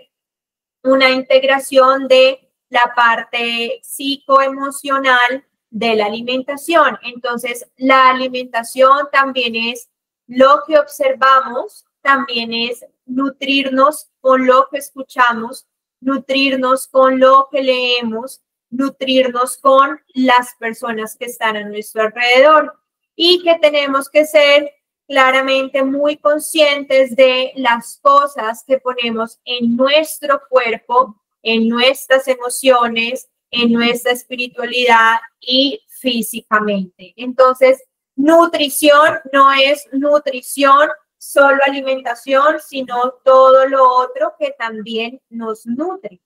una integración de la parte psicoemocional de la alimentación. Entonces, la alimentación también es lo que observamos, también es nutrirnos con lo que escuchamos, nutrirnos con lo que leemos, nutrirnos con las personas que están a nuestro alrededor y que tenemos que ser claramente muy conscientes de las cosas que ponemos en nuestro cuerpo, en nuestras emociones, en nuestra espiritualidad y físicamente. Entonces, nutrición no es nutrición, solo alimentación, sino todo lo otro que también nos nutre.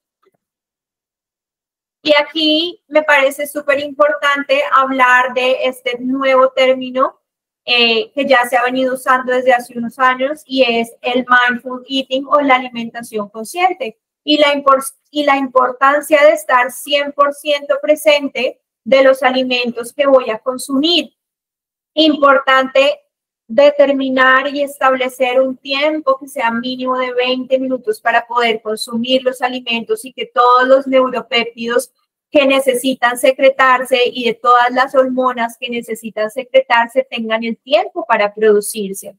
Y aquí me parece súper importante hablar de este nuevo término que ya se ha venido usando desde hace unos años y es el mindful eating o la alimentación consciente y la importancia de estar 100% presente de los alimentos que voy a consumir. Importante determinar y establecer un tiempo que sea mínimo de 20 minutos para poder consumir los alimentos y que todos los neuropéptidos que necesitan secretarse y de todas las hormonas que necesitan secretarse tengan el tiempo para producirse.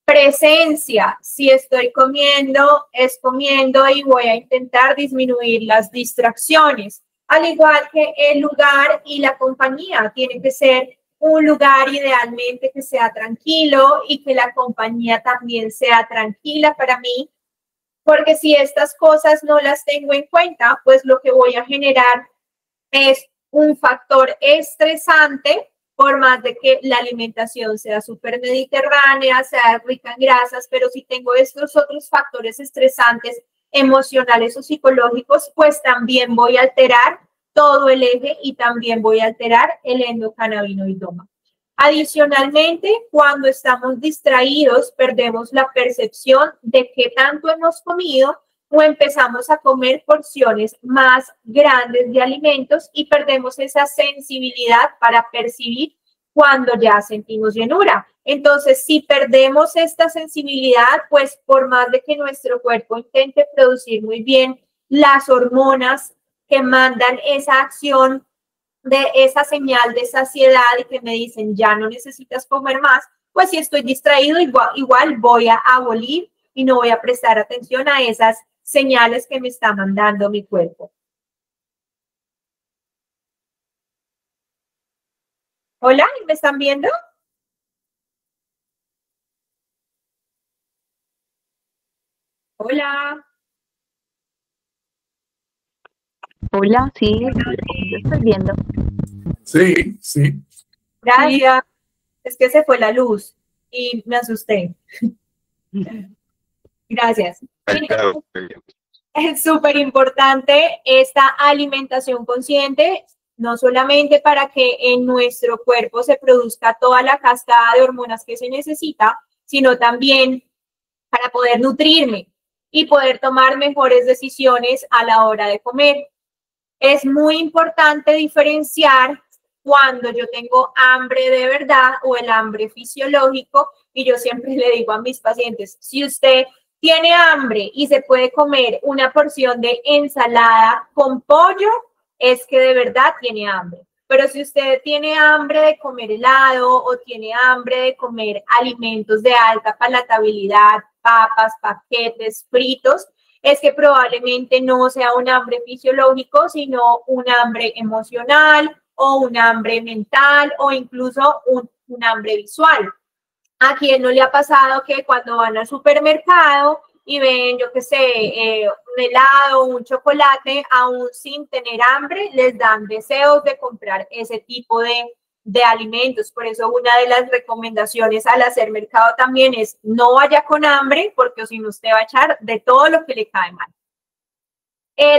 Presencia, si estoy comiendo, es comiendo y voy a intentar disminuir las distracciones. Al igual que el lugar y la compañía, tiene que ser un lugar idealmente que sea tranquilo y que la compañía también sea tranquila para mí, porque si estas cosas no las tengo en cuenta, pues lo que voy a generar es un factor estresante, por más de que la alimentación sea súper mediterránea, sea rica en grasas, pero si tengo estos otros factores estresantes emocionales o psicológicos, pues también voy a alterar todo el eje y también voy a alterar el endocannabinoidoma. Adicionalmente, cuando estamos distraídos, perdemos la percepción de qué tanto hemos comido o empezamos a comer porciones más grandes de alimentos y perdemos esa sensibilidad para percibir cuando ya sentimos llenura. Entonces, si perdemos esta sensibilidad, pues por más de que nuestro cuerpo intente producir muy bien las hormonas que mandan esa acción de esa señal de saciedad y que me dicen ya no necesitas comer más, pues si estoy distraído igual voy a abolir y no voy a prestar atención a esas señales que me está mandando mi cuerpo. Hola, ¿me están viendo? Hola. Hola, sí, yo estoy viendo. Sí, sí. Gracias. Es que se fue la luz y me asusté. Gracias. Es súper importante esta alimentación consciente, no solamente para que en nuestro cuerpo se produzca toda la cascada de hormonas que se necesita, sino también para poder nutrirme y poder tomar mejores decisiones a la hora de comer. Es muy importante diferenciar cuando yo tengo hambre de verdad o el hambre fisiológico, y yo siempre le digo a mis pacientes, si usted tiene hambre y se puede comer una porción de ensalada con pollo, es que de verdad tiene hambre. Pero si usted tiene hambre de comer helado o tiene hambre de comer alimentos de alta palatabilidad, papas, paquetes, fritos, es que probablemente no sea un hambre fisiológico, sino un hambre emocional o un hambre mental o incluso un hambre visual. ¿A quién no le ha pasado que cuando van al supermercado y ven, yo qué sé, un helado o un chocolate, aún sin tener hambre, les dan deseos de comprar ese tipo de alimentos? Por eso una de las recomendaciones al hacer mercado también es no vaya con hambre, porque si no usted va a echar de todo lo que le cae mal.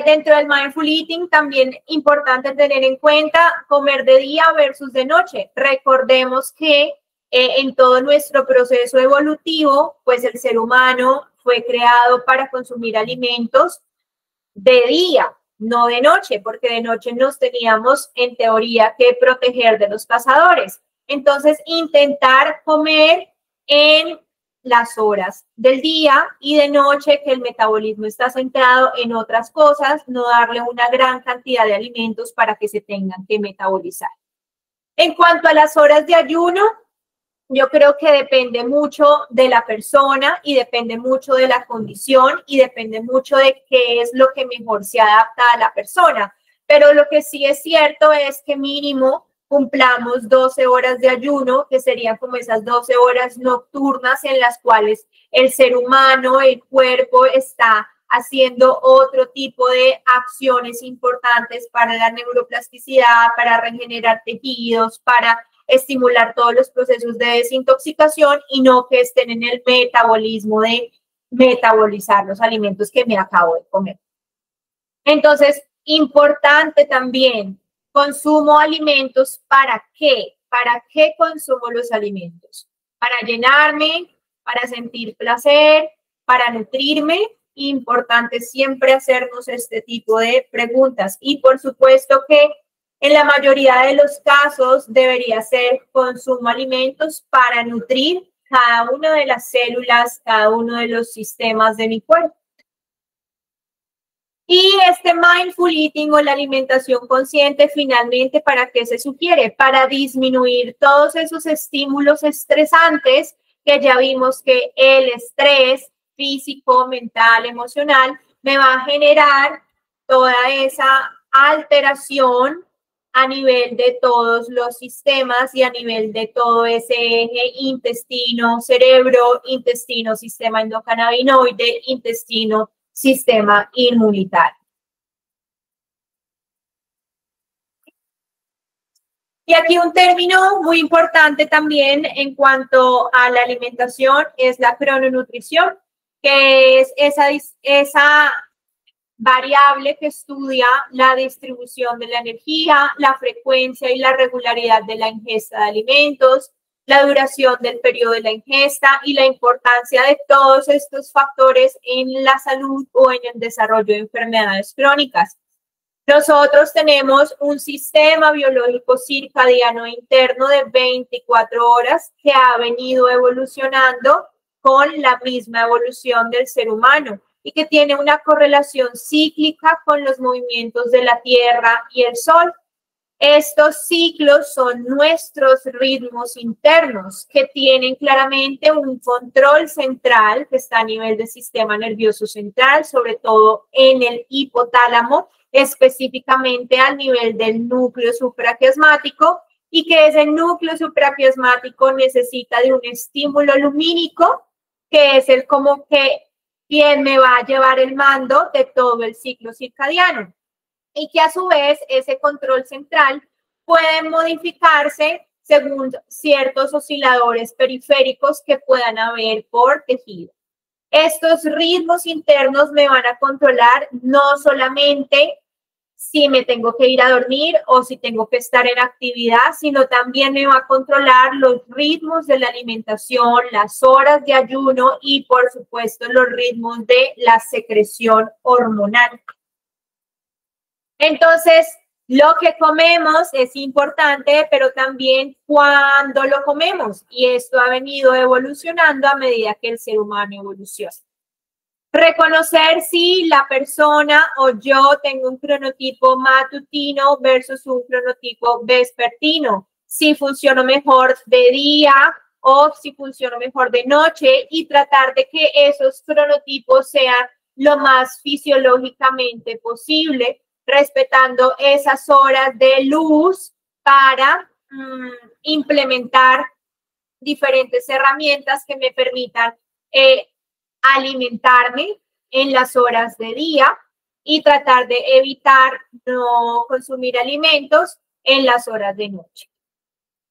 Dentro del mindful eating también importante tener en cuenta comer de día versus de noche. Recordemos que en todo nuestro proceso evolutivo, pues el ser humano fue creado para consumir alimentos de día, no de noche, porque de noche nos teníamos en teoría que proteger de los cazadores. Entonces, intentar comer en las horas del día y de noche, que el metabolismo está centrado en otras cosas, no darle una gran cantidad de alimentos para que se tengan que metabolizar. En cuanto a las horas de ayuno, yo creo que depende mucho de la persona y depende mucho de la condición y depende mucho de qué es lo que mejor se adapta a la persona. Pero lo que sí es cierto es que mínimo cumplamos 12 horas de ayuno, que serían como esas 12 horas nocturnas en las cuales el ser humano, el cuerpo está haciendo otro tipo de acciones importantes para la neuroplasticidad, para regenerar tejidos, para estimular todos los procesos de desintoxicación y no que estén en el metabolismo de metabolizar los alimentos que me acabo de comer. Entonces, importante también, consumo alimentos, ¿para qué? ¿Para qué consumo los alimentos? Para llenarme, para sentir placer, para nutrirme. Importante siempre hacernos este tipo de preguntas. Y por supuesto que en la mayoría de los casos debería ser consumo alimentos para nutrir cada una de las células, cada uno de los sistemas de mi cuerpo. Y este mindful eating o la alimentación consciente, finalmente, ¿para qué se sugiere? Para disminuir todos esos estímulos estresantes que ya vimos que el estrés físico, mental, emocional, me va a generar toda esa alteración a nivel de todos los sistemas y a nivel de todo ese eje intestino, cerebro, intestino, sistema endocannabinoide, intestino, sistema inmunitario. Y aquí un término muy importante también en cuanto a la alimentación es la crononutrición, que es esa variable que estudia la distribución de la energía, la frecuencia y la regularidad de la ingesta de alimentos, la duración del periodo de la ingesta y la importancia de todos estos factores en la salud o en el desarrollo de enfermedades crónicas. Nosotros tenemos un sistema biológico circadiano interno de 24 horas que ha venido evolucionando con la misma evolución del ser humano y que tiene una correlación cíclica con los movimientos de la Tierra y el Sol. Estos ciclos son nuestros ritmos internos que tienen claramente un control central que está a nivel del sistema nervioso central, sobre todo en el hipotálamo, específicamente al nivel del núcleo supraquiasmático, y que ese núcleo supraquiasmático necesita de un estímulo lumínico, que es el como que quien me va a llevar el mando de todo el ciclo circadiano. Y que a su vez ese control central puede modificarse según ciertos osciladores periféricos que puedan haber por tejido. Estos ritmos internos me van a controlar no solamente si me tengo que ir a dormir o si tengo que estar en actividad, sino también me va a controlar los ritmos de la alimentación, las horas de ayuno y, por supuesto, los ritmos de la secreción hormonal. Entonces, lo que comemos es importante, pero también cuándo lo comemos. Y esto ha venido evolucionando a medida que el ser humano evoluciona. Reconocer si la persona o yo tengo un cronotipo matutino versus un cronotipo vespertino. Si funciono mejor de día o si funciono mejor de noche y tratar de que esos cronotipos sean lo más fisiológicamente posible, respetando esas horas de luz para implementar diferentes herramientas que me permitan alimentarme en las horas de día y tratar de evitar no consumir alimentos en las horas de noche.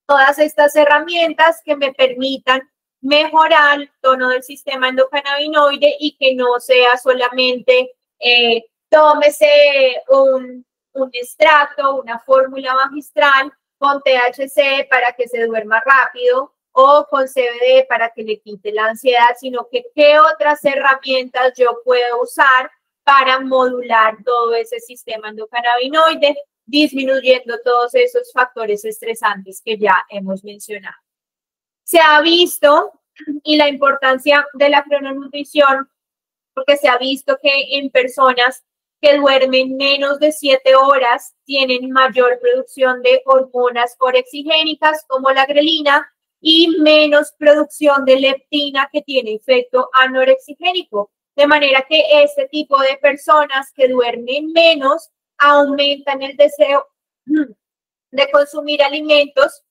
Todas estas herramientas que me permitan mejorar el tono del sistema endocannabinoide y que no sea solamente tómese un extracto, una fórmula magistral con THC para que se duerma rápido o con CBD para que le quite la ansiedad, sino que qué otras herramientas yo puedo usar para modular todo ese sistema endocannabinoide disminuyendo todos esos factores estresantes que ya hemos mencionado. Se ha visto, y la importancia de la crononutrición, porque se ha visto que en personas que duermen menos de 7 horas tienen mayor producción de hormonas orexigénicas como la grelina y menos producción de leptina que tiene efecto anorexigénico. De manera que este tipo de personas que duermen menos aumentan el deseo de consumir alimentos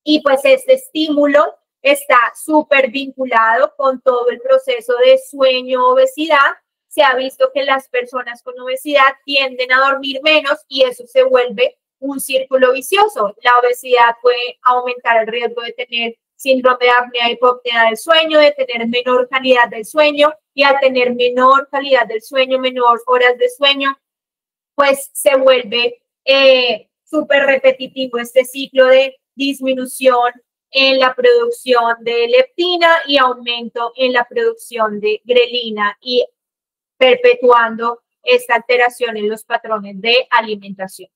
y pues este estímulo está súper vinculado con todo el proceso de sueño-obesidad. Se ha visto que las personas con obesidad tienden a dormir menos y eso se vuelve un círculo vicioso. La obesidad puede aumentar el riesgo de tener síndrome de apnea y hipopnea del sueño, de tener menor calidad del sueño, y al tener menor calidad del sueño, menor horas de sueño, pues se vuelve súper repetitivo este ciclo de disminución en la producción de leptina y aumento en la producción de grelina y perpetuando esta alteración en los patrones de alimentación.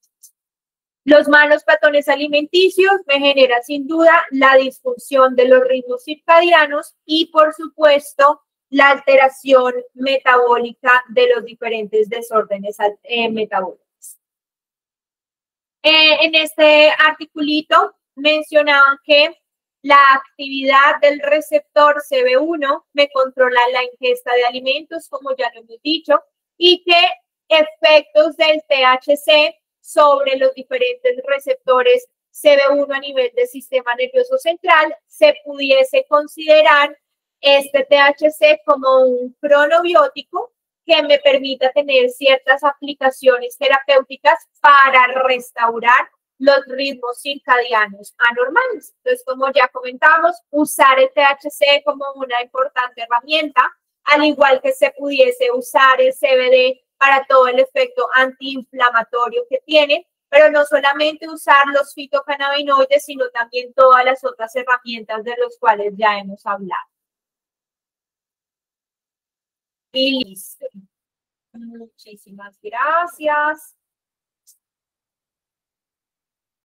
Los malos patrones alimenticios me generan sin duda la disfunción de los ritmos circadianos y por supuesto la alteración metabólica de los diferentes desórdenes metabólicos. En este articulito mencionaban que la actividad del receptor CB1 me controla la ingesta de alimentos, como ya lo hemos dicho, y que efectos del THC sobre los diferentes receptores CB1 a nivel del sistema nervioso central, se pudiese considerar este THC como un cronobiótico que me permita tener ciertas aplicaciones terapéuticas para restaurar los ritmos circadianos anormales. Entonces, como ya comentamos, usar el THC como una importante herramienta, al igual que se pudiese usar el CBD para todo el efecto antiinflamatorio que tiene, pero no solamente usar los fitocannabinoides, sino también todas las otras herramientas de las cuales ya hemos hablado. Y listo. Muchísimas gracias.